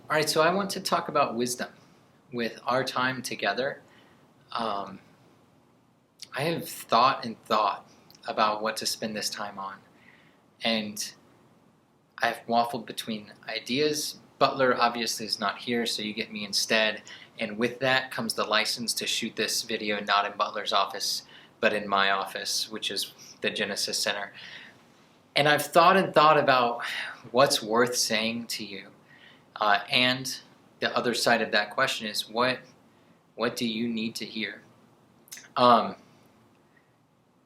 All right, so I want to talk about wisdom with our time together. Um, I have thought and thought about what to spend this time on, and I've waffled between ideas. Butler obviously is not here, so you get me instead. And with that comes the license to shoot this video not in Butler's office, but in my office, which is the Genesis Center. And I've thought and thought about what's worth saying to you. And the other side of that question is what do you need to hear? And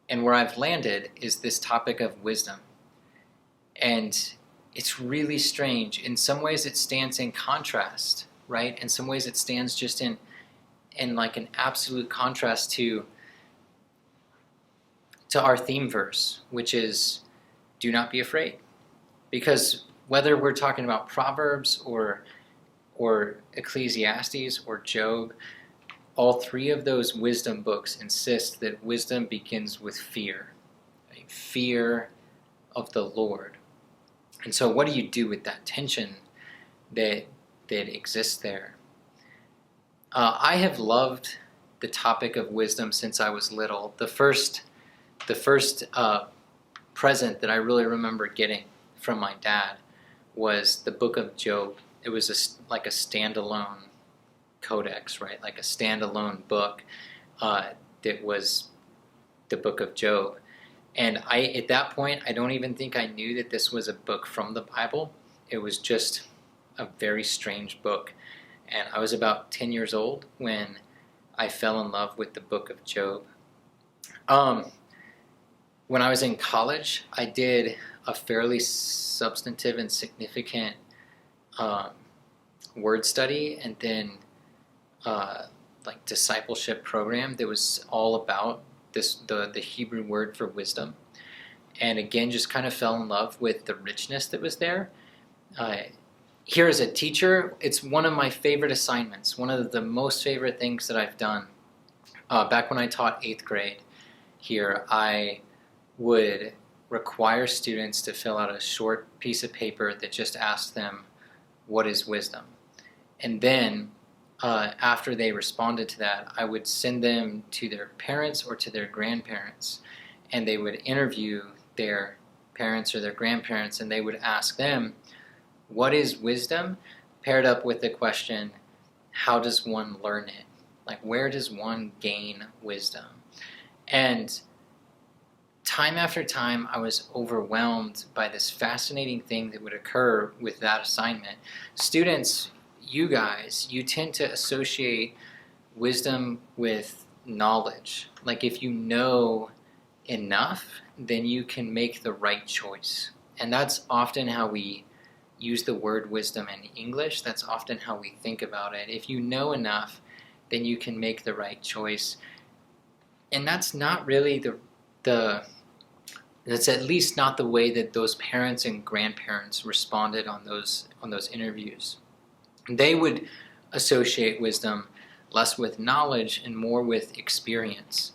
where I've landed is this topic of wisdom. And it's really strange. In some ways it stands in contrast, right? In some ways it stands just in like an absolute contrast to our theme verse, which is do not be afraid. Because whether we're talking about Proverbs or Ecclesiastes or Job, all three of those wisdom books insist that wisdom begins with fear, right? Fear of the Lord. And so what do you do with that tension that exists there? I have loved the topic of wisdom since I was little. The first present that I really remember getting from my dad was the book of Job. It was like a standalone codex, right? Like a standalone book that was the book of Job. And at that point, I don't even think I knew that this was a book from the Bible. It was just a very strange book. And I was about 10 years old when I fell in love with the book of Job. When I was in college, I did a fairly substantive and significant word study and then like discipleship program that was all about the Hebrew word for wisdom. And again, just kind of fell in love with the richness that was there. Here as a teacher, it's one of my favorite assignments, one of the most favorite things that I've done. Back when I taught 8th grade here, I would require students to fill out a short piece of paper that just asked them, what is wisdom? And then after they responded to that, I would send them to their parents or to their grandparents, and they would interview their parents or their grandparents, and they would ask them, what is wisdom? Paired up with the question, how does one learn it? Like, where does one gain wisdom? And time after time, I was overwhelmed by this fascinating thing that would occur with that assignment. Students, you guys, you tend to associate wisdom with knowledge. Like if you know enough, then you can make the right choice. And that's often how we use the word wisdom in English. That's often how we think about it. If you know enough, then you can make the right choice. And that's not really that's at least not the way that those parents and grandparents responded on those interviews. They would associate wisdom less with knowledge and more with experience.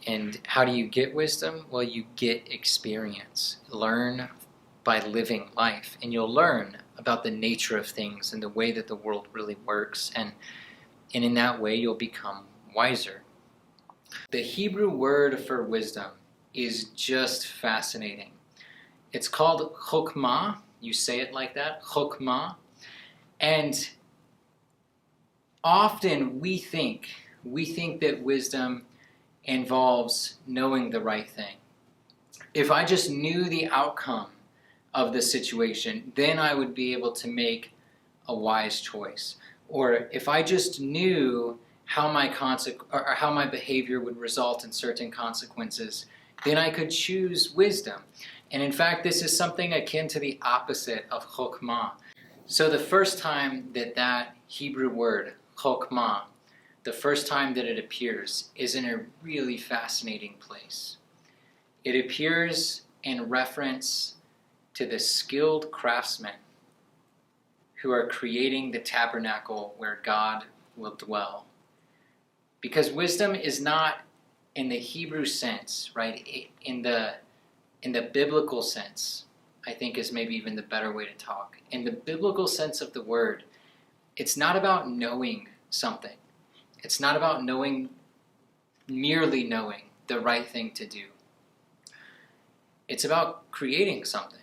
And how do you get wisdom? Well, you get experience. Learn by living life. And you'll learn about the nature of things and the way that the world really works. And in that way, you'll become wiser. The Hebrew word for wisdom is just fascinating. It's called chokmah. You say it like that, chokmah. And often we think that wisdom involves knowing the right thing. If I just knew the outcome of the situation, then I would be able to make a wise choice. Or if I just knew how my behavior would result in certain consequences, then I could choose wisdom. And in fact, this is something akin to the opposite of chokmah. So the first time that Hebrew word, chokmah, the first time that it appears is in a really fascinating place. It appears in reference to the skilled craftsmen who are creating the tabernacle where God will dwell. Because wisdom is not in the Hebrew sense, right? In the biblical sense, I think is maybe even the better way to talk. In the biblical sense of the word, it's not about knowing something. It's not about merely knowing the right thing to do. It's about creating something.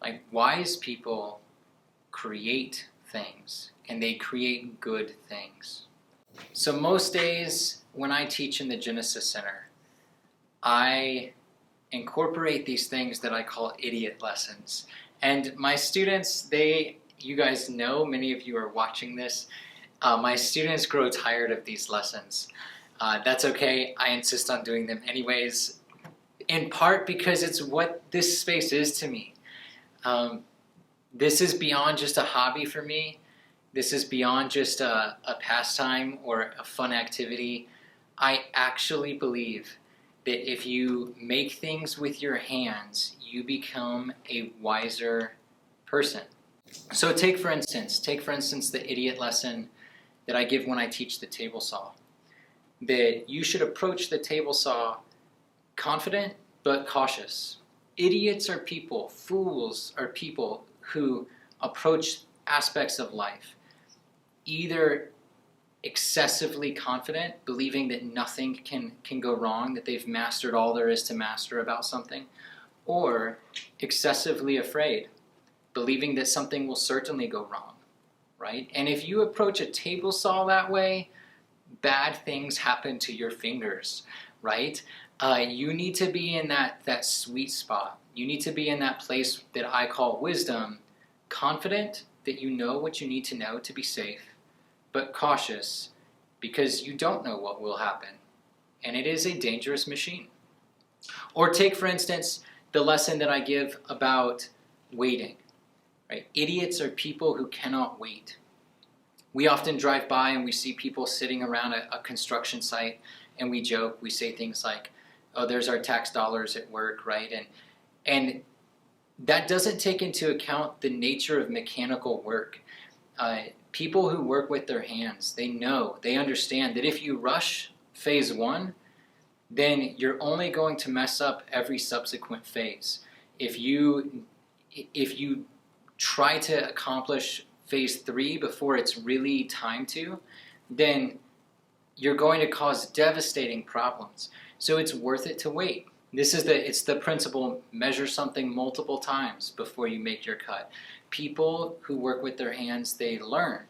Like wise people create things, and they create good things. So most days when I teach in the Genesis Center, I incorporate these things that I call idiot lessons. And my students, you guys know, many of you are watching this, my students grow tired of these lessons. That's okay, I insist on doing them anyways, in part because it's what this space is to me. This is beyond just a hobby for me. This is beyond just a pastime or a fun activity. I actually believe that if you make things with your hands, you become a wiser person. So take for instance the idiot lesson that I give when I teach the table saw. That you should approach the table saw confident but cautious. Idiots are people, fools are people who approach aspects of life either excessively confident, believing that nothing can go wrong, that they've mastered all there is to master about something, or excessively afraid, believing that something will certainly go wrong, right? And if you approach a table saw that way, bad things happen to your fingers, right? You need to be in that sweet spot. You need to be in that place that I call wisdom, confident that you know what you need to know to be safe, but cautious because you don't know what will happen. And it is a dangerous machine. Or take, for instance, the lesson that I give about waiting. Right? Idiots are people who cannot wait. We often drive by and we see people sitting around a construction site and we joke, we say things like, oh, there's our tax dollars at work, right? And that doesn't take into account the nature of mechanical work. People who work with their hands, they understand that if you rush phase one, then you're only going to mess up every subsequent phase. If you try to accomplish phase 3 before it's really time to, then you're going to cause devastating problems. So it's worth it to wait. It's the principle, measure something multiple times before you make your cut. People who work with their hands, they learn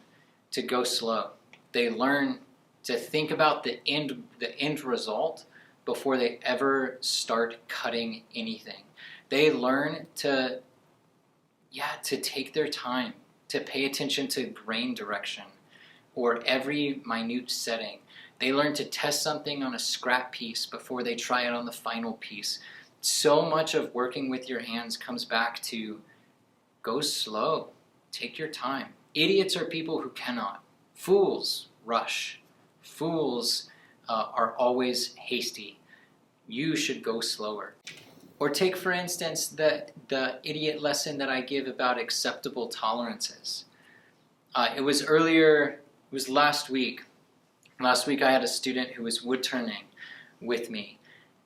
to go slow. They learn to think about the end result before they ever start cutting anything. They learn to take their time, to pay attention to grain direction or every minute setting. They learn to test something on a scrap piece before they try it on the final piece. So much of working with your hands comes back to go slow, take your time. Idiots are people who cannot. Fools rush. Fools are always hasty. You should go slower. Or take, for instance, the idiot lesson that I give about acceptable tolerances. It was last week. Last week I had a student who was wood turning with me.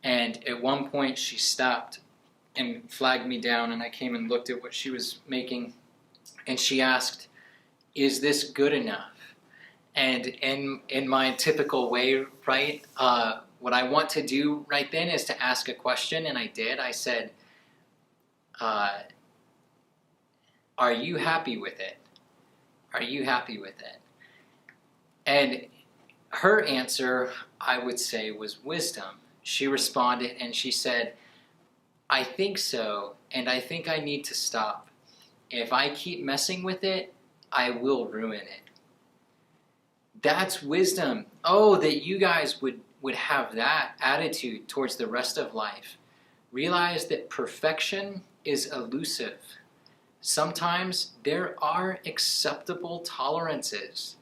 And at one point she stopped and flagged me down, and I came and looked at what she was making. And she asked, "Is this good enough?" And in my typical way, right, what I want to do right then is to ask a question, and I did. I said, are you happy with it? Are you happy with it? And her answer, I would say, was wisdom. She responded and she said, "I think so, and I think I need to stop. If I keep messing with it, I will ruin it." That's wisdom. Oh, that you guys would have that attitude towards the rest of life. Realize that perfection is elusive. Sometimes there are acceptable tolerances.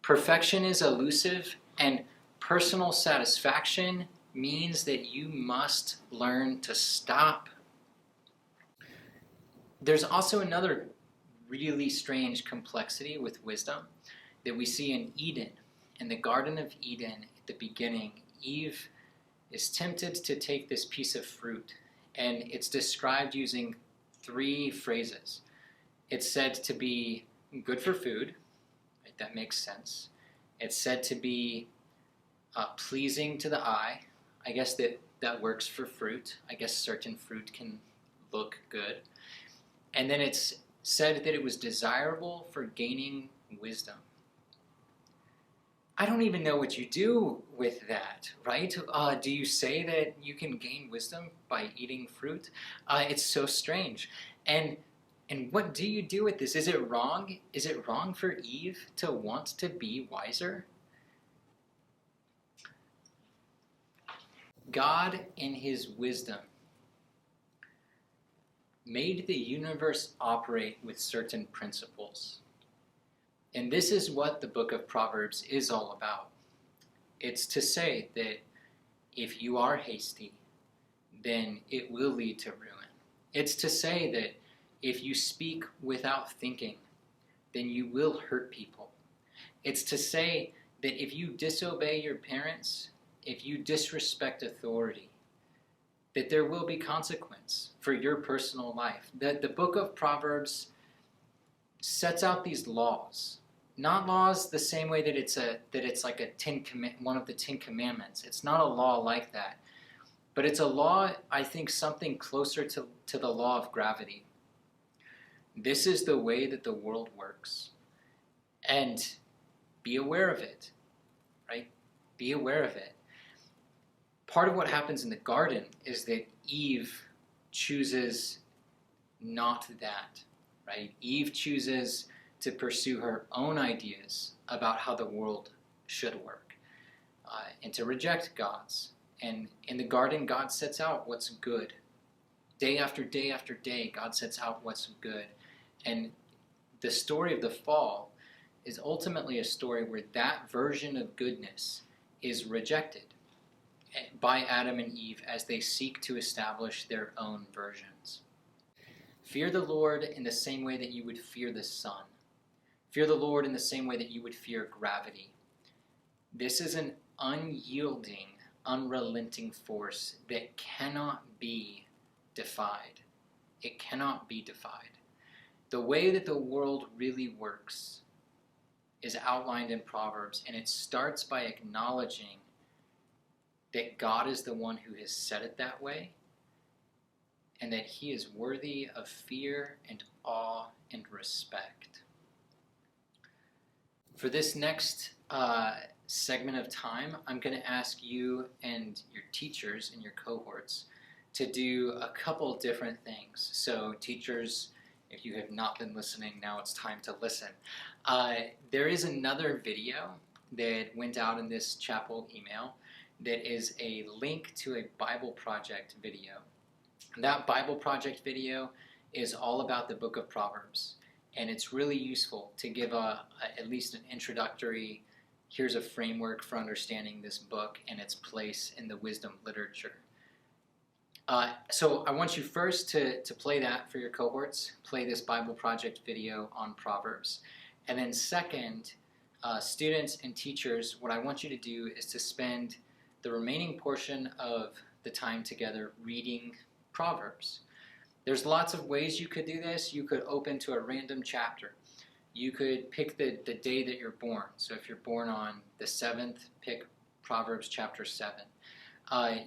Perfection is elusive, and personal satisfaction means that you must learn to stop. There's also another really strange complexity with wisdom that we see in Eden. In the Garden of Eden, at the beginning, Eve is tempted to take this piece of fruit, and it's described using three phrases. It's said to be good for food, right? That makes sense. It's said to be pleasing to the eye. I guess that works for fruit. I guess certain fruit can look good. And then it's said that it was desirable for gaining wisdom. I don't even know what you do with that, right? Do you say that you can gain wisdom by eating fruit? It's so strange. And what do you do with this? Is it wrong? Is it wrong for Eve to want to be wiser? God, in his wisdom, made the universe operate with certain principles. And this is what the book of Proverbs is all about. It's to say that if you are hasty, then it will lead to ruin. It's to say that if you speak without thinking, then you will hurt people. It's to say that if you disobey your parents, if you disrespect authority, that there will be consequence for your personal life. That the book of Proverbs sets out these laws, not laws the same way that it's like one of the 10 Commandments. It's not a law like that, but it's a law, I think, something closer to the law of gravity. This is the way that the world works, and be aware of it, right? Be aware of it. Part of what happens in the garden is that Eve chooses not that, right? Eve chooses to pursue her own ideas about how the world should work, and to reject God's. And in the garden, God sets out what's good. Day after day after day, God sets out what's good. And the story of the fall is ultimately a story where that version of goodness is rejected by Adam and Eve as they seek to establish their own versions. Fear the Lord in the same way that you would fear the sun. Fear the Lord in the same way that you would fear gravity. This is an unyielding, unrelenting force that cannot be defied. It cannot be defied. The way that the world really works is outlined in Proverbs, and it starts by acknowledging that God is the one who has set it that way, and that he is worthy of fear and awe and respect. For this next segment of time, I'm going to ask you and your teachers and your cohorts to do a couple different things. So teachers, if you have not been listening, now it's time to listen. There is another video that went out in this chapel email that is a link to a Bible Project video. That Bible Project video is all about the book of Proverbs, and it's really useful to give at least an introductory, here's a framework for understanding this book and its place in the wisdom literature. So I want you first to play that for your cohorts, play this Bible Project video on Proverbs. And then second, students and teachers, what I want you to do is to spend the remaining portion of the time together reading Proverbs. There's lots of ways you could do this. You could open to a random chapter. You could pick the day that you're born. So if you're born on the 7th, pick Proverbs chapter 7.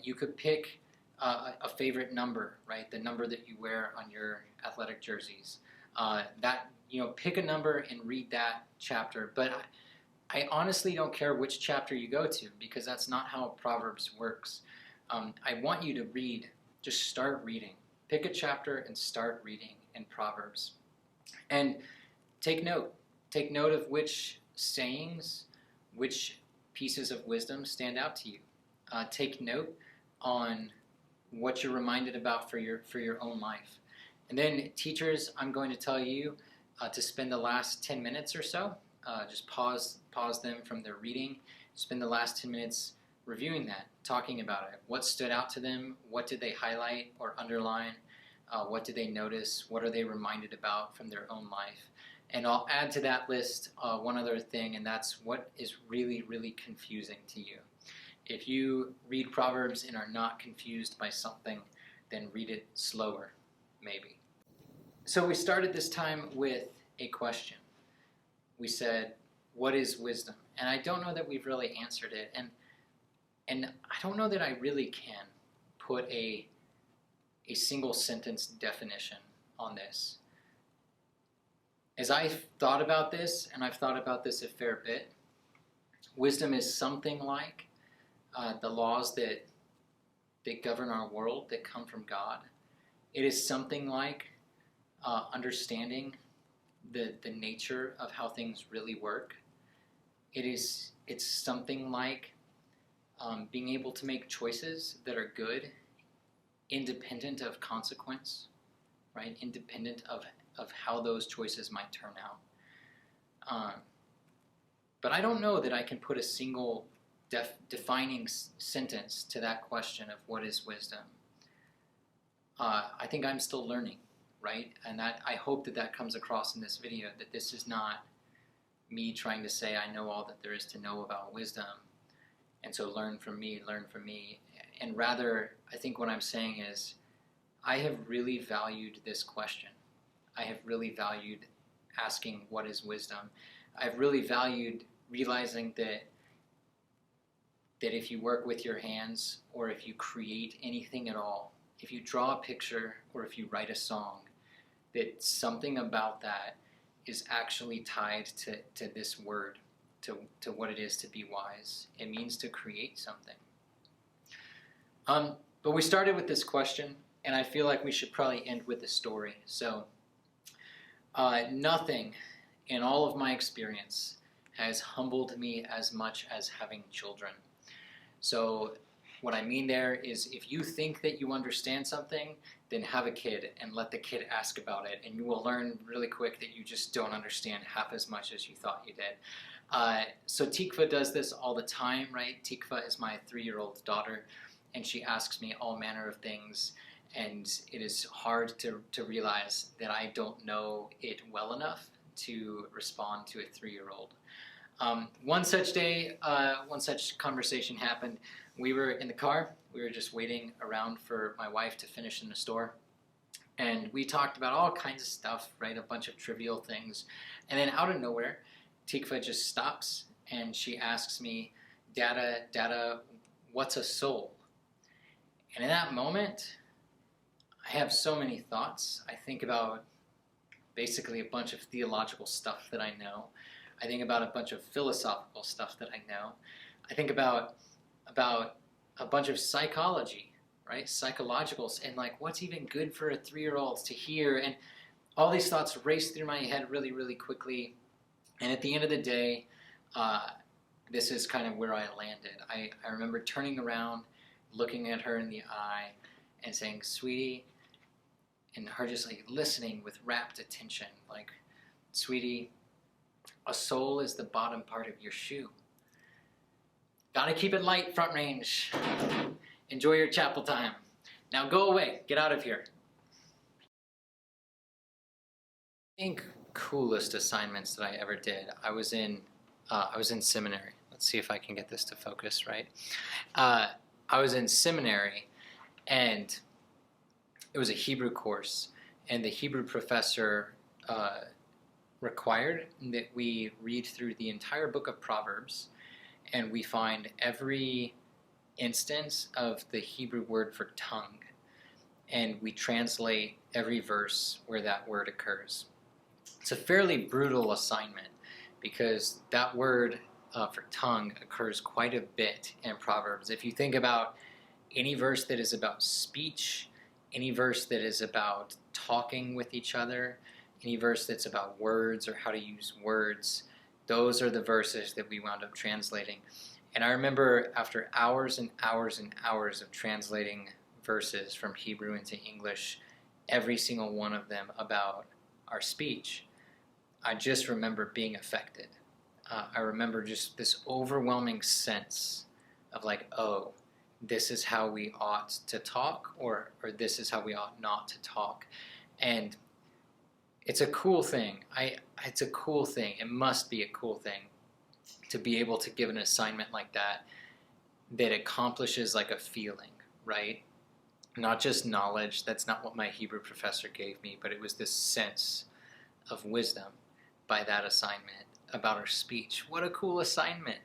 You could pick a favorite number, right? The number that you wear on your athletic jerseys. Pick a number and read that chapter. But I honestly don't care which chapter you go to, because that's not how Proverbs works. I want you to read. Just start reading. Pick a chapter and start reading in Proverbs. And take note. Take note of which sayings, which pieces of wisdom stand out to you. Take note on what you're reminded about for your own life. And then teachers, I'm going to tell you to spend the last 10 minutes or so, just pause them from their reading, spend the last 10 minutes reviewing that, talking about it. What stood out to them? What did they highlight or underline? What did they notice? What are they reminded about from their own life? And I'll add to that list one other thing, and that's what is really, really confusing to you. If you read Proverbs and are not confused by something, then read it slower, maybe. So we started this time with a question. We said, what is wisdom? And I don't know that we've really answered it. And I don't know that I really can put a single sentence definition on this. As I've thought about this, and I've thought about this a fair bit, wisdom is something like the laws that govern our world that come from God. It is something like understanding the nature of how things really work. It's something like being able to make choices that are good, independent of consequence, right? Independent of how those choices might turn out. But I don't know that I can put a single defining sentence to that question of what is wisdom. I think I'm still learning, right? And I hope that comes across in this video, that this is not me trying to say I know all that there is to know about wisdom, and so learn from me. And rather, I think what I'm saying is, I have really valued this question. I have really valued asking what is wisdom. I've really valued realizing that if you work with your hands, or if you create anything at all, if you draw a picture or if you write a song, that something about that is actually tied to this word, to what it is to be wise. It means to create something. But we started with this question, and I feel like we should probably end with a story. So nothing in all of my experience has humbled me as much as having children. So what I mean there is, if you think that you understand something, then have a kid and let the kid ask about it, and you will learn really quick that you just don't understand half as much as you thought you did. So Tikvah does this all the time, right? Tikvah is my 3-year-old daughter, and she asks me all manner of things, and it is hard to realize that I don't know it well enough to respond to a 3-year-old. One such day, one such conversation happened. We were in the car. We were just waiting around for my wife to finish in the store. And we talked about all kinds of stuff, right? A bunch of trivial things. And then out of nowhere, Tikvah just stops and she asks me, Dada, what's a soul? And in that moment, I have so many thoughts. I think about basically a bunch of theological stuff that I know. I think about a bunch of philosophical stuff that I know. I think about a bunch of psychology, right? Psychologicals, and like, what's even good for a 3-year-old to hear? And all these thoughts race through my head really, really quickly. And at the end of the day, this is kind of where I landed. I remember turning around, looking at her in the eye, and saying, "Sweetie," and her just like listening with rapt attention, like, "Sweetie, a sole is the bottom part of your shoe. Gotta keep it light, Front Range. Enjoy your chapel time. Now go away. Get out of here." I think coolest assignments that I ever did. I was in seminary. Let's see if I can get this to focus right. I was in seminary, and it was a Hebrew course, and the Hebrew professor required that we read through the entire book of Proverbs, and we find every instance of the Hebrew word for tongue, and we translate every verse where that word occurs. It's a fairly brutal assignment, because that word for tongue occurs quite a bit in Proverbs. If you think about any verse that is about speech, any verse that is about talking with each other, any verse that's about words or how to use words, those are the verses that we wound up translating. And I remember, after hours and hours and hours of translating verses from Hebrew into English, every single one of them about our speech, I just remember being affected. I remember just this overwhelming sense of like, oh, this is how we ought to talk, or this is how we ought not to talk. And it's a cool thing. It's a cool thing. It must be a cool thing to be able to give an assignment like that accomplishes like a feeling, right? not just knowledge. That's not what my Hebrew professor gave me, but it was this sense of wisdom by that assignment about our speech. What a cool assignment.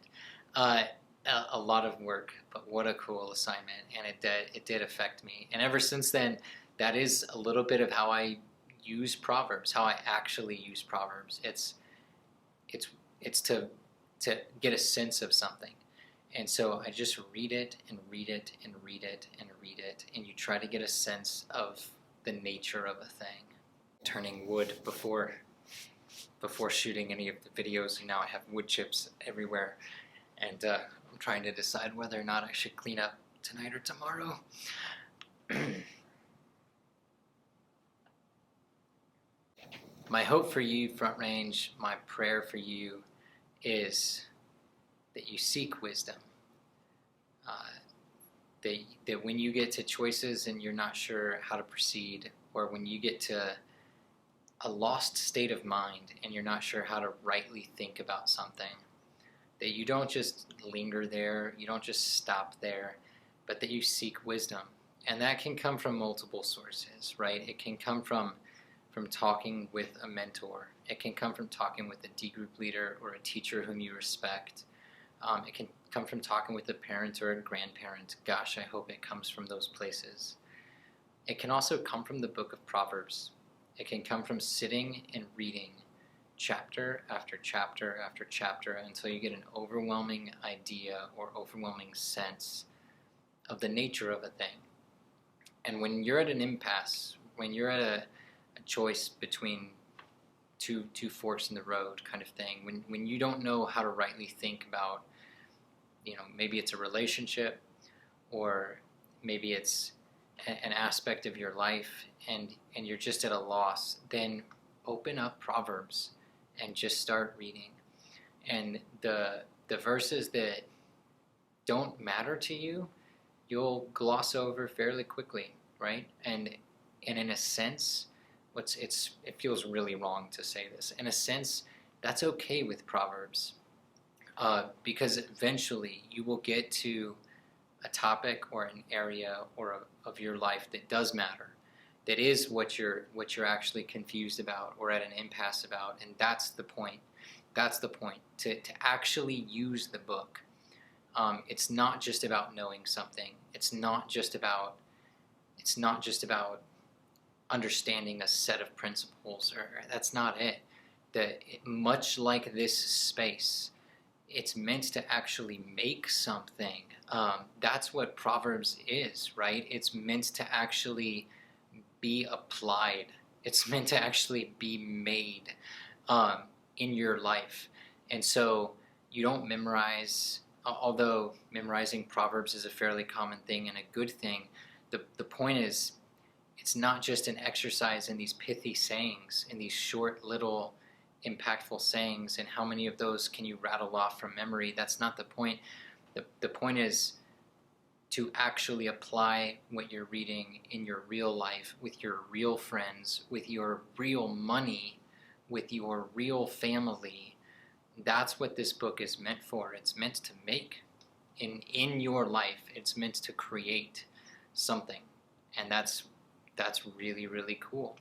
A lot of work, but what a cool assignment. And it did affect me. And ever since then, that is a little bit of how I use Proverbs, how I actually use Proverbs. It's to get a sense of something. And so I just read it and read it and read it and read it, and you try to get a sense of the nature of a thing. Turning wood before shooting any of the videos, and now I have wood chips everywhere, and I'm trying to decide whether or not I should clean up tonight or tomorrow. My hope for you, Front Range, my prayer for you is that you seek wisdom. That when you get to choices and you're not sure how to proceed, or when you get to a lost state of mind and you're not sure how to rightly think about something, that you don't just linger there, you don't just stop there, but that you seek wisdom. And that can come from multiple sources, right? It can come from talking with a mentor. It can come from talking with a D group leader or a teacher whom you respect. It can come from talking with a parent or a grandparent. Gosh, I hope it comes from those places. It can also come from the book of Proverbs. It can come from sitting and reading chapter after chapter after chapter until you get an overwhelming idea or overwhelming sense of the nature of a thing. And when you're at an impasse, when you're at a choice between two forks in the road kind of thing, when you don't know how to rightly think about, maybe it's a relationship, or maybe it's an aspect of your life, and you're just at a loss, then open up Proverbs and just start reading. And the verses that don't matter to you, you'll gloss over fairly quickly, right? And in a sense, it feels really wrong to say this. In a sense, that's okay with Proverbs, because eventually you will get to a topic or an area of your life that does matter, that is what you're actually confused about or at an impasse about, and that's the point. That's the point, to actually use the book. It's not just about knowing something. It's not just about understanding a set of principles, or that's not it. Much like this space, it's meant to actually make something. That's what Proverbs is, right? It's meant to actually be applied. It's meant to actually be made in your life. And so you don't memorize, although memorizing Proverbs is a fairly common thing and a good thing, the point is, it's not just an exercise in these pithy sayings, in these short little impactful sayings, and how many of those can you rattle off from memory. That's not the point. The point is to actually apply what you're reading in your real life, with your real friends, with your real money, with your real family. That's what this book is meant for. It's meant to make in your life. It's meant to create something, and that's really, really cool.